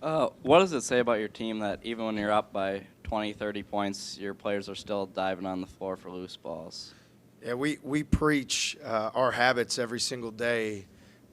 What does it say about your team that even when you're up by 20, 30 points, your players are still diving on the floor for loose balls? Yeah, we preach our habits every single day,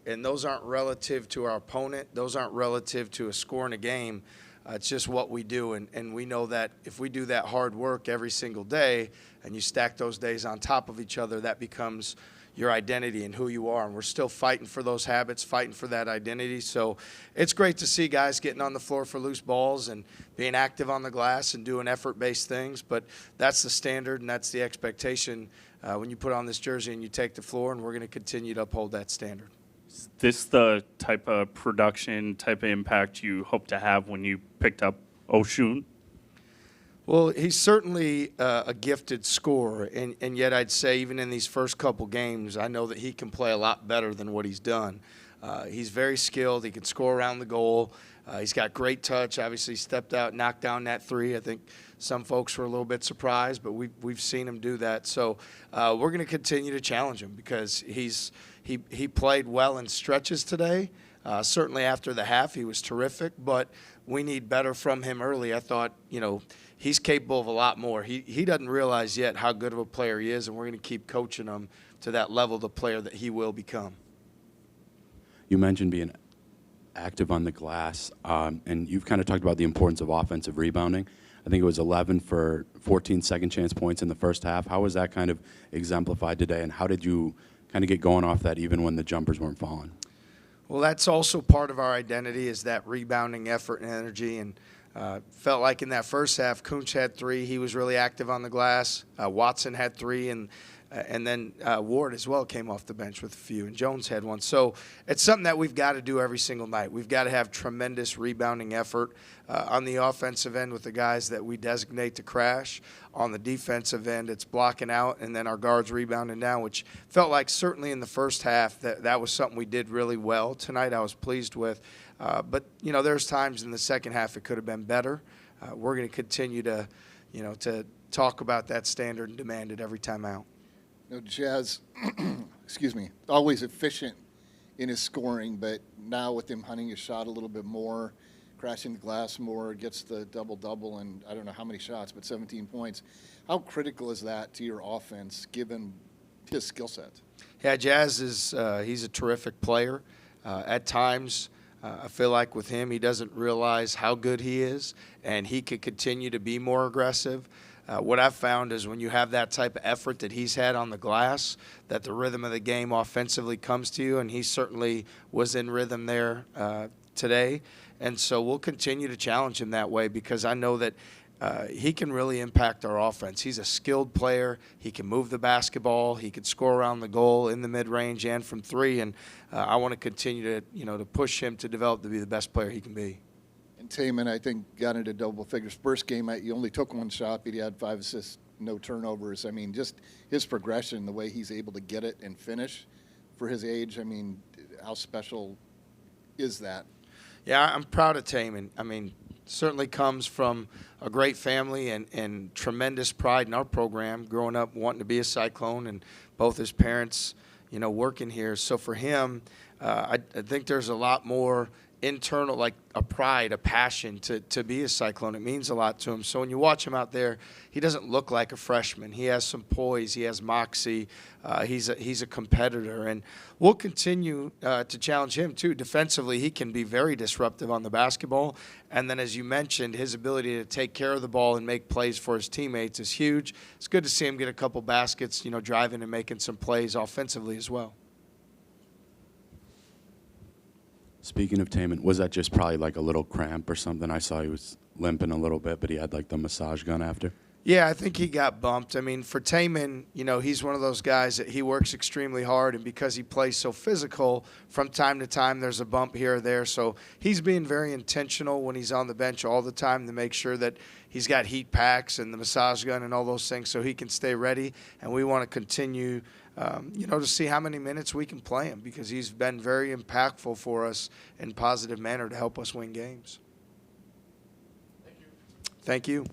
and those aren't relative to our opponent. Those aren't relative to a score in a game. It's just what we do, and we know that if we do that hard work every single day and you stack those days on top of each other, that becomes your identity and who you are. And we're still fighting for those habits, fighting for that identity. So it's great to see guys getting on the floor for loose balls and being active on the glass and doing effort-based things. But that's the standard and that's the expectation when you put on this jersey and you take the floor, and we're going to continue to uphold that standard. Is this the type of production, type of impact you hope to have when you picked up Oshun? Well, he's certainly a gifted scorer, and yet I'd say even in these first couple games, I know that he can play a lot better than what he's done. He's very skilled. He can score around the goal. He's got great touch. Obviously, stepped out, knocked down that three. I think some folks were a little bit surprised, but we've seen him do that. So we're going to continue to challenge him because he played well in stretches today. Certainly after the half, he was terrific, but we need better from him early. I thought, he's capable of a lot more. He doesn't realize yet how good of a player he is, and we're going to keep coaching him to that level of the player that he will become. You mentioned being active on the glass, and you've kind of talked about the importance of offensive rebounding. I think it was 11 for 14 second chance points in the first half. How was that kind of exemplified today, and how did you kind of get going off that even when the jumpers weren't falling? Well, that's also part of our identity is that rebounding effort and energy. And felt like in that first half, Kuntz had three. He was really active on the glass. Watson had three, and then Ward as well came off the bench with a few, and Jones had one. So it's something that we've got to do every single night. We've got to have tremendous rebounding effort on the offensive end with the guys that we designate to crash. On the defensive end, it's blocking out, and then our guards rebounding down, which felt like certainly in the first half that was something we did really well tonight. I was pleased with. But, there's times in the second half it could have been better. We're going to continue to talk about that standard and demand it every time out. Jazz, excuse me, always efficient in his scoring, but now with him hunting his shot a little bit more, crashing the glass more, gets the double-double, and I don't know how many shots, but 17 points. How critical is that to your offense, given his skill set? Yeah, Jazz he's a terrific player. At times, I feel like with him, he doesn't realize how good he is, and he could continue to be more aggressive. What I've found is when you have that type of effort that he's had on the glass, that the rhythm of the game offensively comes to you, and he certainly was in rhythm there today. And so we'll continue to challenge him that way because I know that he can really impact our offense. He's a skilled player. He can move the basketball. He can score around the goal in the mid-range and from three. And I want to continue to push him to develop to be the best player he can be. And Taman, I think, got into double figures. First game, you only took one shot, but he had 5 assists, no turnovers. I mean, just his progression, the way he's able to get it and finish for his age, I mean, how special is that? Yeah, I'm proud of Taman. I mean, certainly comes from a great family and tremendous pride in our program, growing up wanting to be a Cyclone, and both his parents, working here. So for him, I think there's a lot more internal, like a pride, a passion to be a Cyclone. It means a lot to him. So when you watch him out there, he doesn't look like a freshman. He has some poise. He has moxie. He's a competitor. And we'll continue to challenge him, too. Defensively, he can be very disruptive on the basketball. And then, as you mentioned, his ability to take care of the ball and make plays for his teammates is huge. It's good to see him get a couple baskets, driving and making some plays offensively as well. Speaking of Taman, was that just probably like a little cramp or something? I saw he was limping a little bit, but he had like the massage gun after. Yeah, I think he got bumped. I mean, for Taman, he's one of those guys that he works extremely hard, and because he plays so physical, from time to time there's a bump here or there. So he's being very intentional when he's on the bench all the time to make sure that he's got heat packs and the massage gun and all those things so he can stay ready. And we want to continue to see how many minutes we can play him because he's been very impactful for us in a positive manner to help us win games. Thank you.